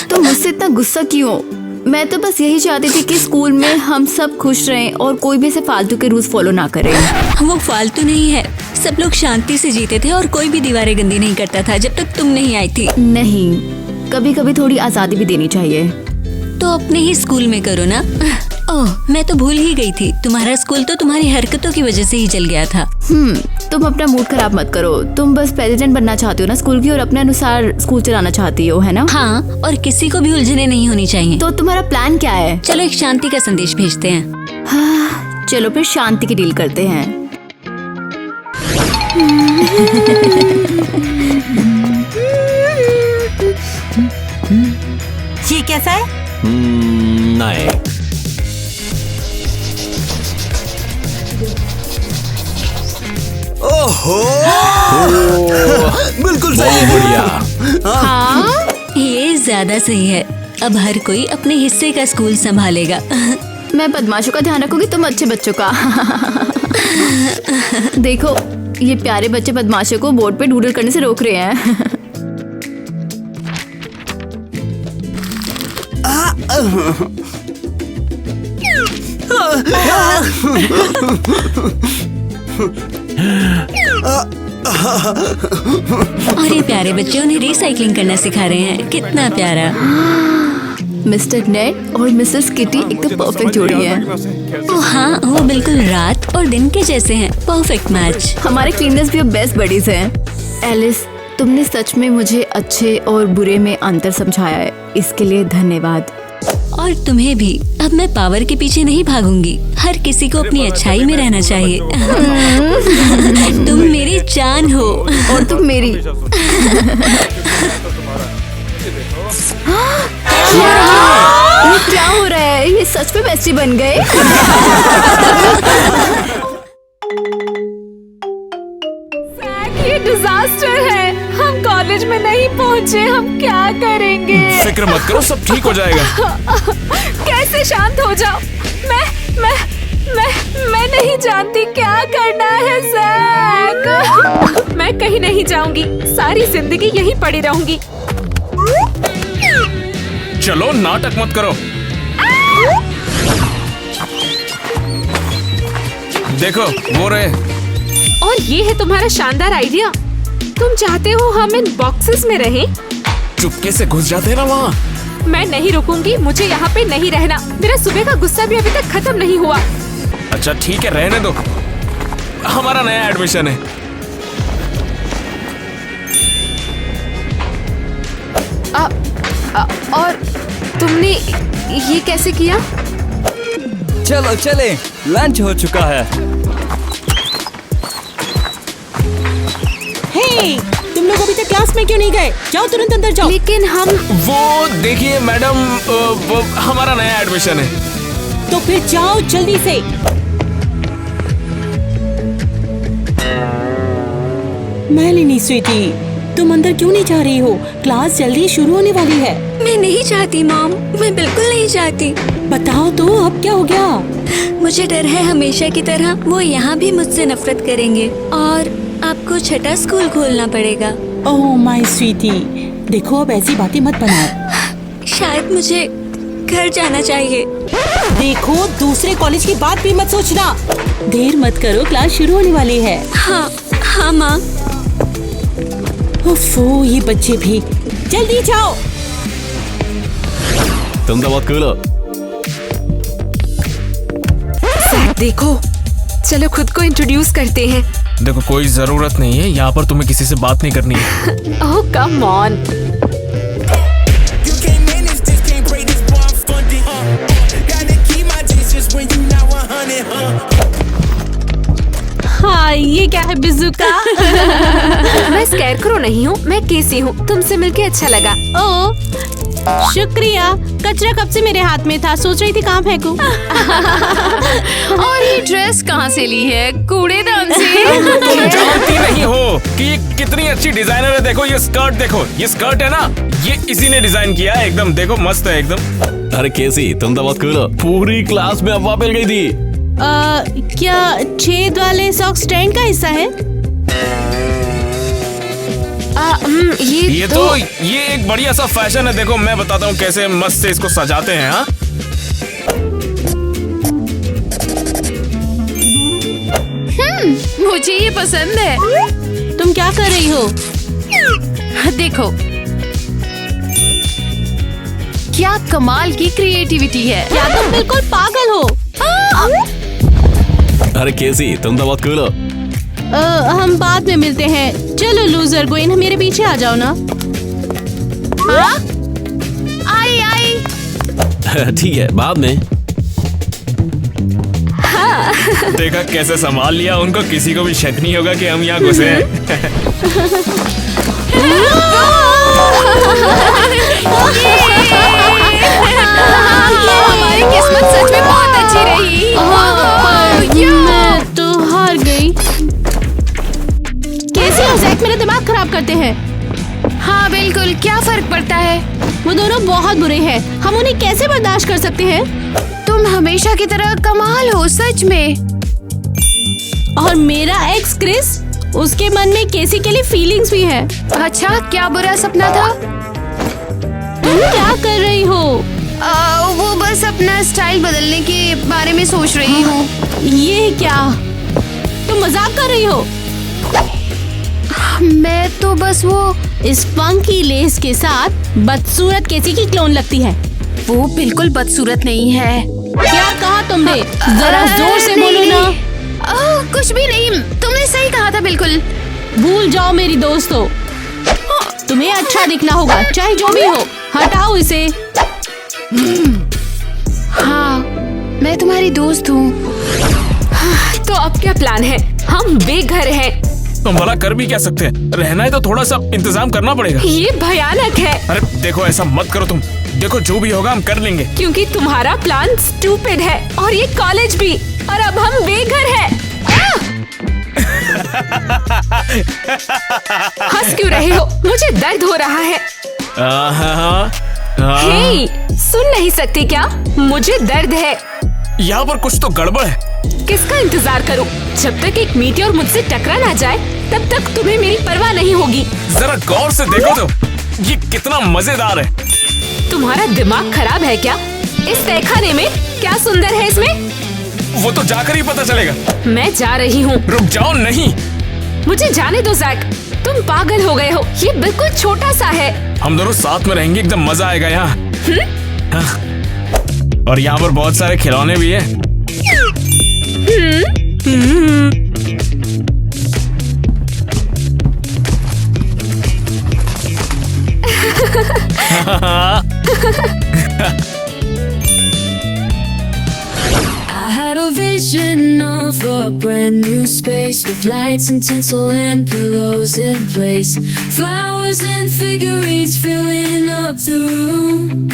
तुम मुझसे इतना गुस्सा क्यों? मैं तो बस यही चाहती थी कि स्कूल में हम सब खुश रहें और कोई भी ऐसे फालतू के रूल्स फॉलो ना करे। वो फालतू नहीं है, सब लोग शांति से जीते थे और कोई भी दीवारें गंदी नहीं करता था जब तक तुम नहीं आई थी। नहीं, कभी कभी थोड़ी आजादी भी देनी चाहिए। तो अपने ही स्कूल में करो ना। ओह, मैं तो भूल ही गई थी, तुम्हारा स्कूल तो तुम्हारी हरकतों की वजह से ही जल गया था। तुम अपना मूड खराब मत करो। तुम बस प्रेसिडेंट बनना चाहती हो ना स्कूल की, और अपने अनुसार स्कूल चलाना चाहती हो, है ना? हाँ, और किसी को भी उलझने नहीं होनी चाहिए। तो तुम्हारा प्लान क्या है? चलो एक शांति का संदेश भेजते हैं। हाँ, चलो फिर शांति की डील करते हैं। ये कैसा है? नहीं। ओहो, बिल्कुल सही। बढ़िया। हाँ, ये ज्यादा सही है। अब हर कोई अपने हिस्से का स्कूल संभालेगा। मैं बदमाशों का ध्यान रखूंगी, तुम अच्छे बच्चों का। देखो, ये प्यारे बच्चे बदमाशों को बोर्ड पे डूडल करने से रोक रहे हैं। और ये प्यारे बच्चे उन्हें रिसाइकलिंग करना सिखा रहे हैं। कितना प्यारा। मिस्टर नेट और मिसेस किटी एकदम परफेक्ट जोड़ी है। हाँ, वो बिल्कुल रात और दिन के जैसे हैं। Perfect match. हमारे क्लीनर्स भी अब बेस्ट बडीज हैं। एलिस, तुमने सच में मुझे अच्छे और बुरे में अंतर समझाया है, इसके लिए धन्यवाद। और तुम्हें भी। अब मैं पावर के पीछे नहीं भागूंगी। हर किसी को अपनी अच्छाई में रहना चाहिए। तुम मेरी जान हो और तुम मेरी। क्या हो रहा है? ये सच में बेस्टी बन गए। ये डिजास्टर है। हम कॉलेज में नहीं पहुंचे, हम क्या करेंगे? फिक्र मत करो, सब ठीक हो जाएगा। कैसे शांत हो जाओ? मैं नहीं जानती क्या करना है जैक। मैं कहीं नहीं जाऊंगी, सारी जिंदगी यहीं पड़ी रहूंगी। चलो नाटक मत करो। देखो वो रहे। और ये है तुम्हारा शानदार आइडिया। तुम चाहते हो हम इन बॉक्सेस में रहें? चुपके से घुस जाते हैं ना वहाँ। मैं नहीं रुकूंगी, मुझे यहाँ पे नहीं रहना। मेरा सुबह का गुस्सा भी अभी तक खत्म नहीं हुआ। अच्छा ठीक है, रहने दो। हमारा नया एडमिशन है। और तुमने ये कैसे किया? चलो चले, लंच हो चुका है। हे, तुम लोग अभी तक क्लास में क्यों नहीं गए? जाओ तुरंत अंदर जाओ। लेकिन हम वो देखिए मैडम, वो हमारा नया एडमिशन है। तो फिर जाओ जल्दी से। मेलिनी स्वीटी, तुम अंदर क्यों नहीं जा रही हो? क्लास जल्दी शुरू होने वाली है। मैं नहीं चाहती मॉम, मैं बिल्कुल नहीं चाहती। बताओ तो, अब क्या हो गया? मुझे डर है हमेशा की तरह वो यहाँ भी मुझसे नफरत करेंगे और आपको छठा स्कूल खोलना पड़ेगा। ओह माय स्वीटी, देखो अब ऐसी बातें मत बनाओ। शायद मुझे घर जाना चाहिए। देखो, दूसरे कॉलेज की बात भी मत सोचना। देर मत करो, क्लास शुरू होने वाली है। हाँ माँ। ओफो, ये बच्चे भी। जल्दी जाओ। तुम तो बहुत कूल हो। देखो, चलो खुद को इंट्रोड्यूस करते हैं। देखो कोई जरूरत नहीं है, यहाँ पर तुम्हें किसी से बात नहीं करनी है। ओह कम ऑन। हाँ ये क्या है बिजुका? मैं स्कैरक्रो नहीं हूँ, मैं केसी हूँ। तुमसे मिलके अच्छा लगा। ओ शुक्रिया। कचरा कब से मेरे हाथ में था, सोच रही थी कहाँ फेंकूं। और ये ड्रेस कहाँ से ली है? कूड़ेदान से। तुम जानती नहीं हो कि ये कितनी अच्छी डिजाइनर है। देखो ये स्कर्ट, देखो ये स्कर्ट है ना, ये इसी ने डिजाइन किया है। एकदम देखो मस्त है एकदम। अरे केसी तुम तो बहुत कूल हो। पूरी क्लास में अफवाह फैल गई थी। क्या छेद वाले सॉक्स ट्रेंड का हिस्सा है? ये एक बढ़िया सा फैशन है। देखो मैं बताता हूँ कैसे मस्त से इसको सजाते हैं। हाँ मुझे ये पसंद है। तुम क्या कर रही हो? देखो क्या कमाल की क्रिएटिविटी है। क्या तुम बिल्कुल पागल हो? अरे केसी तुम तो बहुत कूल हो। हम बाद में मिलते हैं। चलो लूजर गोइन, मेरे पीछे आ जाओ ना। आई ठीक है बाद में। देखा कैसे संभाल लिया उनको, किसी को भी शक नहीं होगा कि हम यहाँ घुसे हैं। हमारी किस्मत सच में बहुत अच्छी रही। मैं तो हार गई। कैसे हो जैक, मेरा दिमाग खराब करते हैं। हाँ बिल्कुल, क्या फर्क पड़ता है? वो दोनों बहुत बुरे हैं, हम उन्हें कैसे बर्दाश्त कर सकते हैं? तुम हमेशा की तरह कमाल हो सच में। और मेरा एक्स क्रिस, उसके मन में केसी के लिए फीलिंग्स भी है। अच्छा क्या बुरा सपना था? तुम क्या कर रही हो? वो बस अपना स्टाइल बदलने के बारे में सोच रही हूँ। ये क्या, तुम मजाक कर रही हो? मैं तो बस वो इस फंकी लेस के साथ बदसूरत केसी की क्लोन लगती है। वो बिल्कुल बदसूरत नहीं है। क्या कहा तुमने? जरा जोर से बोलो ना। कुछ भी नहीं, तुमने सही कहा था बिल्कुल। भूल जाओ मेरी दोस्त हो। तुम्हें अच्छा दिखना होगा चाहे जो भी हो। हटाओ इसे। हाँ मैं तुम्हारी दोस्त हूँ। तो अब क्या प्लान है? हम बेघर हैं। तो भला कर भी क्या सकते हैं? रहना है तो थोड़ा सा इंतजाम करना पड़ेगा। ये भयानक है। अरे देखो ऐसा मत करो तुम। देखो जो भी होगा हम कर लेंगे। क्योंकि तुम्हारा प्लान स्टूपिड है और ये कॉलेज भी, और अब हम बेघर हैं। हंस क्यों रहे हो? मुझे दर्द हो रहा है। हे, सुन नहीं सकती क्या? मुझे दर्द है। यहाँ पर कुछ तो गड़बड़ है। किसका इंतजार करूं? जब तक एक मीटियोर मुझसे टकरा ना जाए तब तक तुम्हें मेरी परवाह नहीं होगी। जरा गौर से देखो तो, ये कितना मजेदार है। तुम्हारा दिमाग खराब है क्या? इस तहखाने में क्या सुंदर है इसमें? वो तो जाकर ही पता चलेगा। मैं जा रही हूँ। रुक जाओ। नहीं, मुझे जाने दो जैक। तुम पागल हो गए हो। ये बिल्कुल छोटा सा है। हम दोनों साथ में रहेंगे, एकदम मजा आएगा यहाँ। और यहाँ पर बहुत सारे खिलौने भी हैं। I had a vision of a brand new space with lights and tinsel and pillows in place, flowers and figurines filling up the room.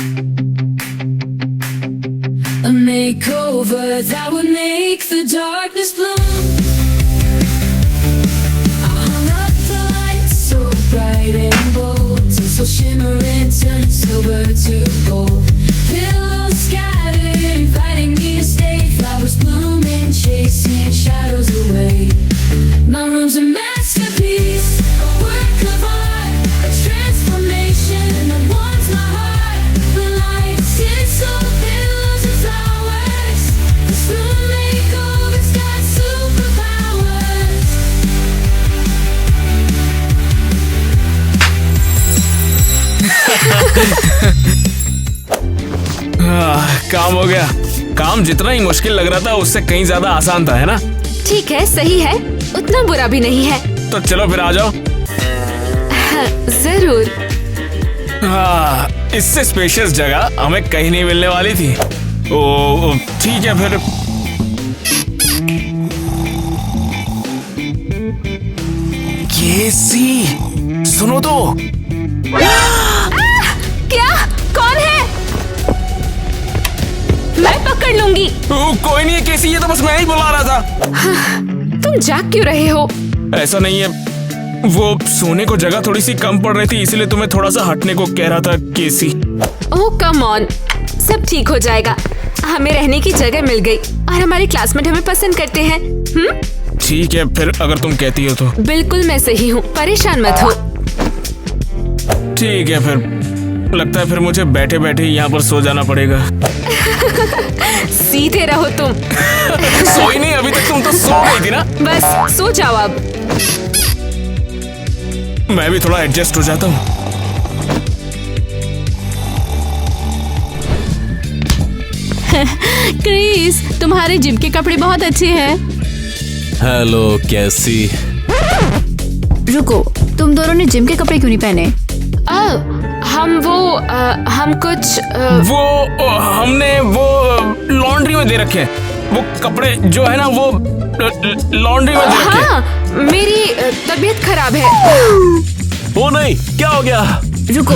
A makeover that would make the darkness bloom. I hung up the lights so bright and bold, tinsel shimmering, turning silver to gold. Pillows scattered, inviting me to stay. Flowers blooming, chasing shadows away. My room's a masterpiece, a work of art, a transformation that warms my heart. The lights tinsel, pillows and flowers. This room makeover's got superpowers. काम हो गया। काम जितना ही मुश्किल लग रहा था उससे कहीं ज्यादा आसान था, है ना? ठीक है, सही है, उतना बुरा भी नहीं है। तो चलो फिर आ जाओ। हाँ, जरूर। हाँ, इससे स्पेशियस जगह हमें कहीं नहीं मिलने वाली थी। ओ ठीक है फिर। केसी, सुनो तो। क्या? कौन है? मैं पकड़ लूंगी। कोई नहीं है केसी, ये तो बस मैं ही बुला रहा था। हाँ, तुम जाग क्यों रहे हो? ऐसा नहीं है, वो सोने को जगह थोड़ी सी कम पड़ रही थी, इसलिए तुम्हें थोड़ा सा हटने को कह रहा था केसी। ओह कम ऑन, सब ठीक हो जाएगा। हमें रहने की जगह मिल गई और हमारे क्लासमेट हमें पसंद करते हैं। ठीक है फिर, अगर तुम कहती हो तो। बिल्कुल मैं सही हूँ, परेशान मत हो। ठीक है फिर, लगता है फिर मुझे बैठे बैठे यहाँ पर सो जाना पड़ेगा। सीधे रहो तुम। सोई नहीं, अभी तक तुम तो सो गई थी ना। बस सो जाओ अब। मैं भी थोड़ा एडजस्ट हो जाता हूँ। क्रिस, तुम्हारे जिम के कपड़े बहुत अच्छे हैं। हेलो कैसी। रुको, तुम दोनों ने जिम के कपड़े क्यों नहीं पहने? हम कुछ हमने वो लॉन्ड्री में दे रखे हैं। वो कपड़े जो है ना वो लॉन्ड्री में दे रखे हैं। हाँ, मेरी तबीयत खराब है। ओ नहीं, क्या हो गया? रुको,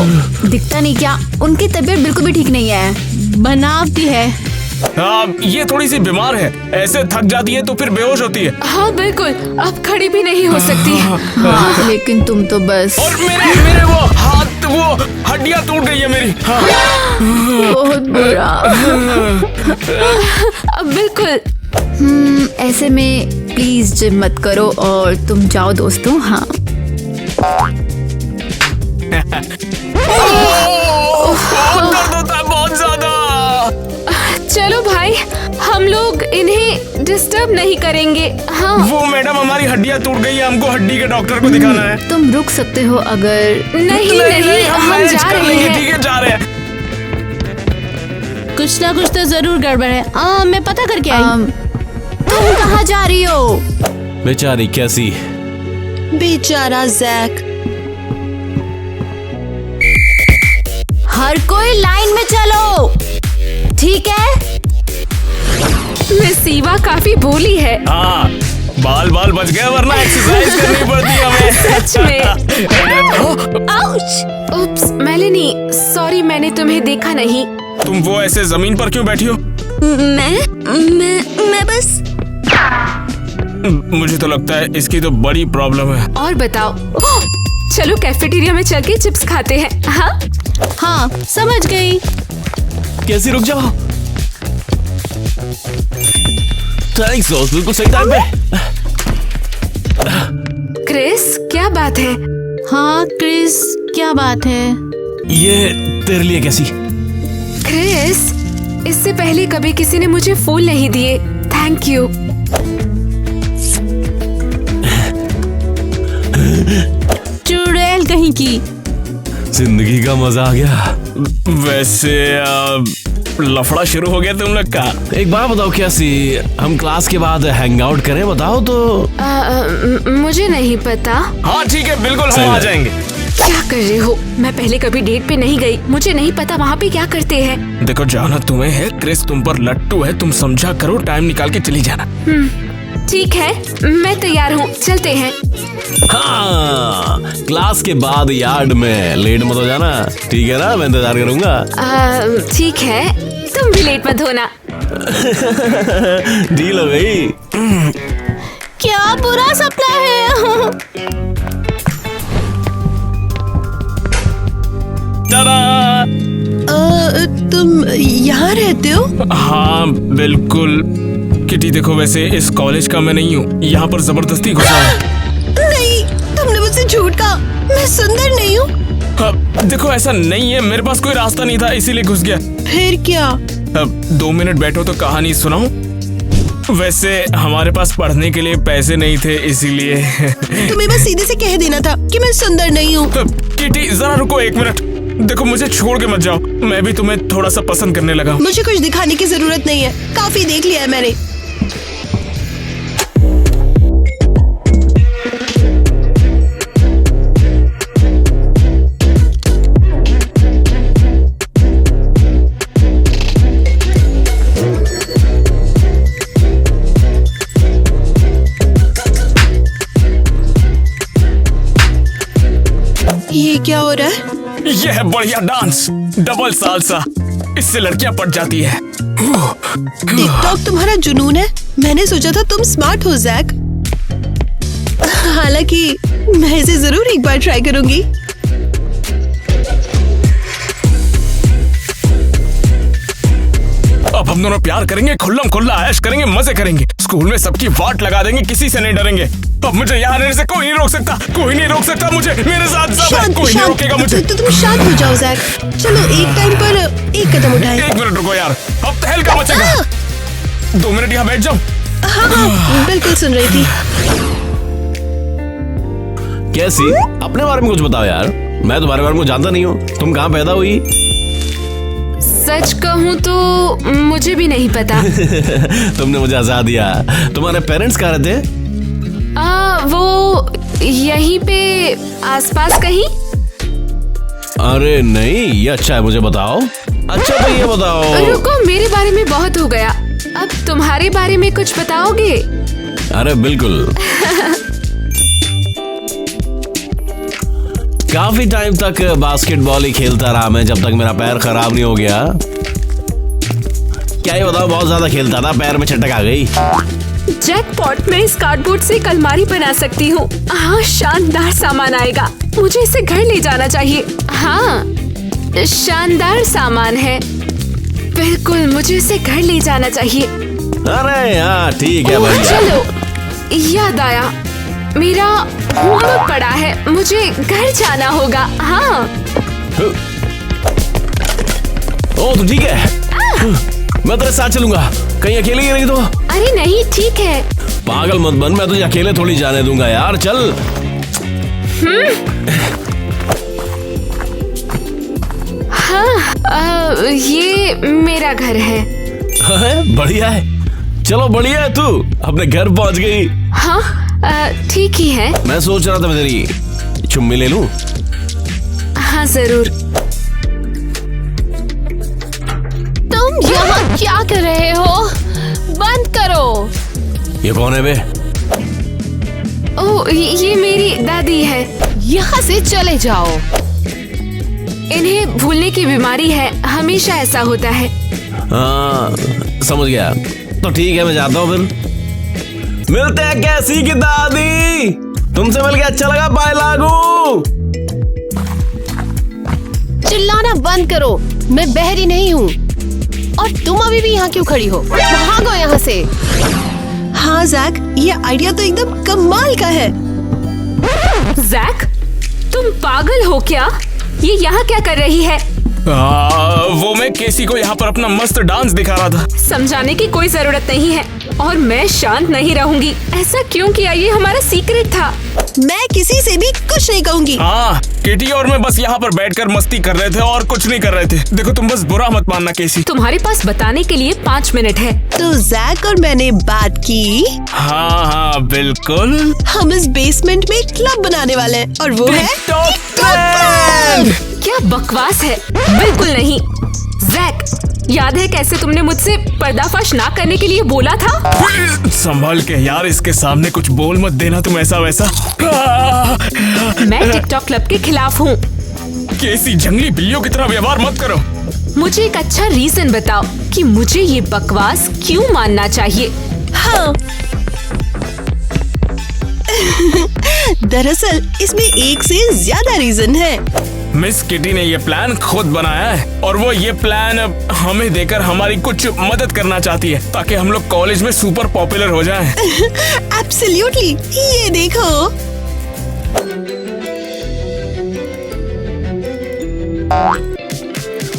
दिखता नहीं क्या? उनकी तबीयत बिल्कुल भी ठीक नहीं है, बनावटी है। ये थोड़ी सी बीमार है, ऐसे थक जाती है तो फिर बेहोश होती है। हाँ बिल्कुल, अब खड़ी भी नहीं हो सकती। हाँ, लेकिन तुम तो बस। और मेरे वो हाथ, वो हड्डियाँ टूट गई है मेरी। हाँ। बहुत बुरा। बिल्कुल। ऐसे में प्लीज जिम मत करो और तुम जाओ दोस्तों। हाँ। दर्द होता है बहुत ज्यादा। चलो भाई, हम लोग इन्हें डिस्टर्ब नहीं करेंगे। हाँ। वो मैडम, हमारी हड्डियाँ टूट गई है, हमको हड्डी के डॉक्टर को दिखाना है। तुम रुक सकते हो अगर। नहीं, हम जा रहे हैं। ठीक है, जा रहे हैं। कुछ ना कुछ तो जरूर गड़बड़ है। मैं पता करके आई। तुम कहाँ जा रही हो? बेचारी कैसी। बेचारा जैक। हर कोई लाइन में चलो, ठीक है? मिस सीवा काफी भोली है। हाँ, बाल बच गए, वरना एक्सरसाइज करनी पड़ती है हमें। सच में। आउच! उप्स, मेलेनी, सॉरी, मैंने तुम्हें देखा नहीं। तुम वो ऐसे जमीन पर क्यों बैठी हो? मैं बस। मुझे तो लगता है इसकी तो बड़ी प्रॉब्लम है। और बताओ। चलो कैफेटेरिया में चल के चिप्स खाते हैं। हाँ हाँ, समझ गई। कैसी, रुक जाओ। थैंक्स दोस्त, बिल्कुल सही टाइम पे। क्रिस, क्या बात है? हाँ क्रिस, क्या बात है? ये तेरे लिए कैसी। क्रिस, इससे पहले कभी किसी ने मुझे फूल नहीं दिए। Thank you. चुड़ैल कहीं की। जिंदगी का मजा आ गया। वैसे लफड़ा शुरू हो गया तुम लोग का। एक बात बताओ कैसी, हम क्लास के बाद हैंग आउट करें, बताओ तो। मुझे नहीं पता। हाँ ठीक है, बिल्कुल हम आ जाएंगे। क्या कर रहे हो? मैं पहले कभी डेट पे नहीं गई, मुझे नहीं पता वहाँ पे क्या करते हैं। देखो, जाना तुम्हें है, क्रिस तुम पर लट्टू है, तुम समझा करो, टाइम निकाल के चली जाना। ठीक है, मैं तैयार हूँ, चलते हैं। हाँ, क्लास के बाद यार्ड में लेट मत हो जाना, ठीक है ना? मैं इंतजार करूंगा। ठीक है, तुम भी लेट मत होना। डील हो गई। क्या बुरा सपना है। तुम यहाँ रहते हो? हाँ बिल्कुल। किटी देखो, वैसे इस कॉलेज का मैं नहीं हूँ, यहाँ पर जबरदस्ती घुसा है। नहीं, तुमने मुझसे झूठ कहा, मैं सुंदर नहीं हूँ। देखो ऐसा नहीं है, मेरे पास कोई रास्ता नहीं था, इसीलिए घुस गया। फिर क्या? अब 2 मिनट बैठो तो कहानी सुनाऊं। वैसे हमारे पास पढ़ने के लिए पैसे नहीं थे, इसीलिए। तुम्हें बस सीधे से कह देना था कि मैं सुंदर नहीं हूँ। किटी जरा रुको 1 मिनट। देखो, मुझे छोड़ के मत जाओ, मैं भी तुम्हें थोड़ा सा पसंद करने लगा। मुझे कुछ दिखाने की जरूरत नहीं है, काफी देख लिया है मैंने। क्या हो रहा है? यह है बढ़िया डांस, डबल सालसा। इससे लड़कियां पट जाती है। टिकटॉक तुम्हारा जुनून है। मैंने सोचा था तुम स्मार्ट हो जैक। हालांकि मैं इसे जरूर एक बार ट्राई करूंगी। अब हम दोनों प्यार करेंगे, खुल्लम खुल्ला ऐश करेंगे, मजे करेंगे। स्कूल में सबकी वाट लगा देंगे, किसी से नहीं डरेंगे। अब मुझे यहाँ रहने से कोई नहीं रोक सकता, कोई नहीं रोक सकता मुझे। मेरे साथ सब है, कोई नहीं रोकेगा मुझे। तो तुम शांत हो जाओ जैक। चलो एक टाइम पर एक कदम उठाएं। 1 मिनट रुको यार, अब तहलका मचेगा। 2 मिनट यहाँ बैठ जाओ। हाँ, बिल्कुल सुन रही थी। कैसी? अपने बारे में कुछ बताओ यार। मैं तुम्हारे बारे में जानता नहीं हूँ। तुम कहाँ पैदा हुई? सच कहूँ तो मुझे भी नहीं पता। तुमने मुझे हंसा दिया। तुम्हारे पेरेंट्स कहाँ रहते? वो यहीं पे आसपास कहीं। अरे नहीं, ये अच्छा है, मुझे बताओ। अच्छा तो ये बताओ। रुको, मेरे बारे में बहुत हो गया, अब तुम्हारे बारे में कुछ बताओगे? अरे बिल्कुल। काफी टाइम तक बास्केटबॉल ही खेलता रहा मैं, जब तक मेरा पैर खराब नहीं हो गया। क्या ही बताओ, बहुत ज्यादा खेलता था, पैर में चटक आ गई। जैकपॉट, मैं इस कार्डबोर्ड से एक अलमारी बना सकती हूँ। हाँ, शानदार सामान आएगा। मुझे इसे घर ले जाना चाहिए। हाँ, शानदार सामान है। बिल्कुल, मुझे इसे घर ले जाना चाहिए। अरे हाँ, ठीक है भैया। चलो, याद आया, मेरा होमवर्क पड़ा है, मुझे घर जाना होगा। हाँ। ओ तो ठीक है, मैं तेरे साथ चलूंगा। कहीं अकेले ही नहीं तो? अरे नहीं, ठीक है। पागल मत बन, मैं तुझे अकेले थोड़ी जाने दूंगा यार, चल। हाँ, ये मेरा घर है। बढ़िया है, चलो बढ़िया है, तू अपने घर पहुंच गई। हाँ, ठीक ही है। मैं सोच रहा था मैं तेरी चुम्मी ले लूं। हाँ जरूर। तुम यहाँ क्या कर रहे हो? बंद करो। ये कौन है बे? ओह, ये मेरी दादी है। यहाँ से चले जाओ। इन्हें भूलने की बीमारी है, हमेशा ऐसा होता है। हाँ समझ गया, तो ठीक है मैं जाता हूँ फिर। मिलते हैं कैसी की दादी। तुमसे मिलके अच्छा लगा, बाय लागू। चिल्लाना बंद करो, मैं बहरी नहीं हूँ। और तुम अभी भी यहाँ क्यों खड़ी हो? भागो यहाँ से। हाँ जैक, ये आइडिया तो एकदम कमाल का है। जैक, तुम पागल हो क्या? ये यहाँ क्या कर रही है? वो मैं केसी को यहाँ पर अपना मस्त डांस दिखा रहा था। समझाने की कोई जरूरत नहीं है, और मैं शांत नहीं रहूंगी। ऐसा क्यों किया? ये हमारा सीक्रेट था। मैं किसी से भी कुछ नहीं कहूंगी। हाँ, किटी और मैं बस यहाँ पर बैठकर मस्ती कर रहे थे और कुछ नहीं कर रहे थे। देखो, तुम बस बुरा मत मानना केसी। तुम्हारे पास बताने के लिए 5 मिनट है। तो जैक और मैंने बात की। हाँ हाँ बिल्कुल। हम इस बेसमेंट में क्लब बनाने वाले हैं, और वो है टिकटॉक। क्या बकवास है? बिल्कुल नहीं। जैक, याद है कैसे तुमने मुझसे पर्दाफाश ना करने के लिए बोला था? संभाल के यार, इसके सामने कुछ बोल मत देना तुम ऐसा वैसा। मैं टिकटॉक क्लब के खिलाफ हूँ। केसी, जंगली बिल्लियों की तरह व्यवहार मत करो। मुझे एक अच्छा रीजन बताओ कि मुझे ये बकवास क्यों मानना चाहिए। हाँ दरअसल इसमें एक से ज्यादा रीजन है। मिस किटी ने ये प्लान खुद बनाया है, और वो ये प्लान हमें देकर हमारी कुछ मदद करना चाहती है, ताकि हम लोग कॉलेज में सुपर पॉपुलर हो जाएं। एब्सोल्युटली, ये देखो।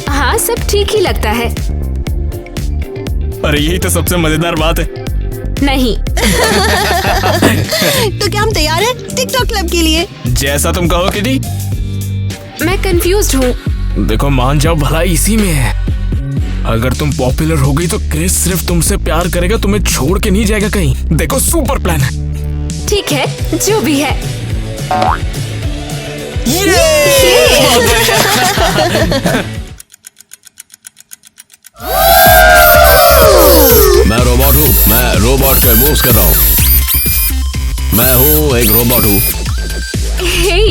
हाँ, सब ठीक ही लगता है। अरे यही तो सबसे मजेदार बात है। नहीं। तो क्या हम तैयार हैं टिकटॉक क्लब के लिए? जैसा तुम कहो किटी। मैं कंफ्यूज्ड हूँ। देखो, मान जाओ, भलाई इसी में है। अगर तुम पॉपुलर हो गई तो क्रिस सिर्फ तुमसे प्यार करेगा, तुम्हें छोड़ के नहीं जाएगा कहीं। देखो, सुपर प्लान है। ठीक है, जो भी है। मैं रोबोट हूँ, मैं रोबोट के मूव्स कर रहा हूँ। मैं हूँ एक रोबोट हूँ। हे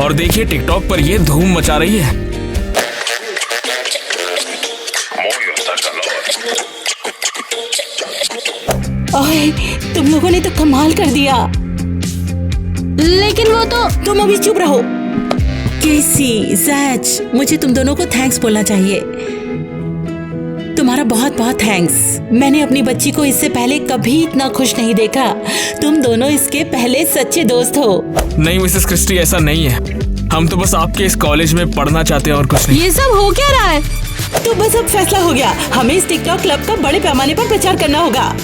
और देखिए टिकटॉक पर ये धूम मचा रही है। ओए, तुम लोगों ने तो कमाल कर दिया। लेकिन वो तो तुम अभी चुप रहो। केसी, जैज, मुझे तुम दोनों को थैंक्स बोलना चाहिए। तुम्हारा बहुत बहुत थैंक्स। मैंने अपनी बच्ची को इससे पहले कभी इतना खुश नहीं देखा। तुम दोनों इसके पहले सच्चे दोस्त हो। नहीं मिसेस क्रिस्टी, ऐसा नहीं है। हम तो बस आपके इस कॉलेज में पढ़ना चाहते हैं और कुछ नहीं। ये सब हो क्या रहा है? तो बस अब फैसला हो गया, हमें इस टिकटॉक क्लब का बड़े पैमाने पर प्रचार करना होगा।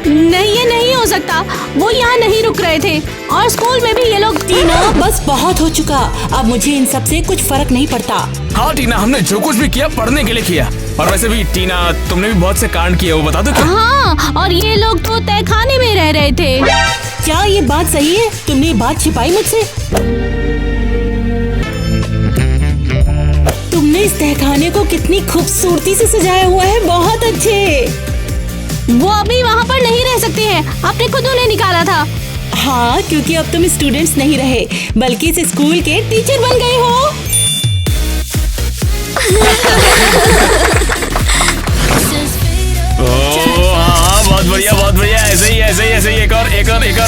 नहीं, ये नहीं हो सकता। वो यहाँ नहीं रुक रहे थे और स्कूल में भी ये लोग। टीना, बस बहुत हो चुका। अब मुझे इन सब से कुछ फर्क नहीं पड़ता। हाँ टीना, हमने जो कुछ भी किया पढ़ने के लिए किया। और वैसे भी टीना, तुमने भी बहुत से कांड किए, वो बता दो क्या? हाँ, और ये लोग तो तहखाने में रह रहे थे। क्या ये बात सही है? तुमने ये बात छिपाई मुझसे? तुमने इस तहखाने को कितनी खूबसूरती से सजाया हुआ है, बहुत अच्छे। वो अभी वहाँ पर नहीं रह सकते हैं, आपने खुद उन्हें निकाला था। हाँ, क्योंकि अब तुम स्टूडेंट्स नहीं रहे बल्कि इस स्कूल के टीचर बन गए हो। हाँ, बहुत बढ़िया, बहुत बढ़िया। ऐसे ही एक और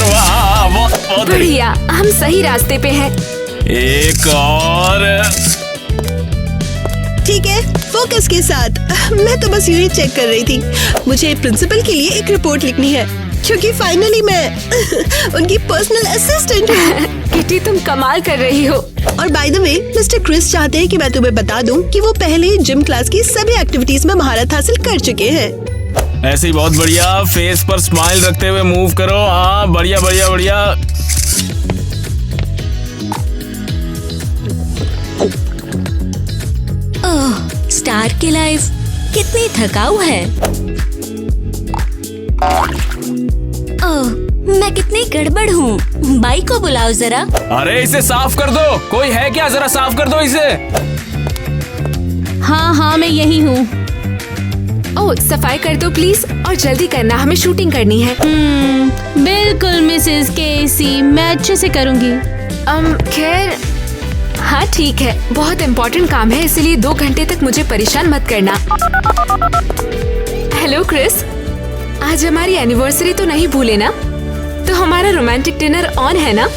वाह, बहुत बढ़िया। हम सही रास्ते पे हैं। एक और। ठीक है, फोकस के साथ। मैं तो बस यूं ही चेक कर रही थी। मुझे प्रिंसिपल के लिए एक रिपोर्ट लिखनी है क्योंकि फाइनली मैं उनकी पर्सनल असिस्टेंट हूँ। किटी, तुम कमाल कर रही हो। और by the way, mister Chris चाहते हैं कि मैं तुम्हें बता दूं कि वो पहले ही जिम क्लास की सभी एक्टिविटीज में महारत हासिल कर चुके हैं। ऐसे ही बहुत बढ़िया। फेस पर स्माइल रखते हुए मूव करो। हाँ, बढ़िया बढ़िया बढ़िया। ओह, स्टार की लाइफ कितनी थकाऊ है। ओह, मैं कितनी गड़बड़ हूँ। बाइक को बुलाओ जरा। अरे इसे साफ कर दो। कोई है क्या? जरा साफ कर दो इसे। हाँ, मैं यही हूँ। ओह, सफाई कर दो प्लीज, और जल्दी करना, हमें शूटिंग करनी है। बिल्कुल मिसेस केसी, मैं अच्छे से करूँगी। खैर, हाँ ठीक है, बहुत इम्पोर्टेंट काम है, इसलिए 2 घंटे तक मुझे परेशान मत करना। हेलो क्रिस, आज हमारी एनिवर्सरी तो नहीं भूले ना? तो हमारा रोमांटिक डिनर ऑन है ना?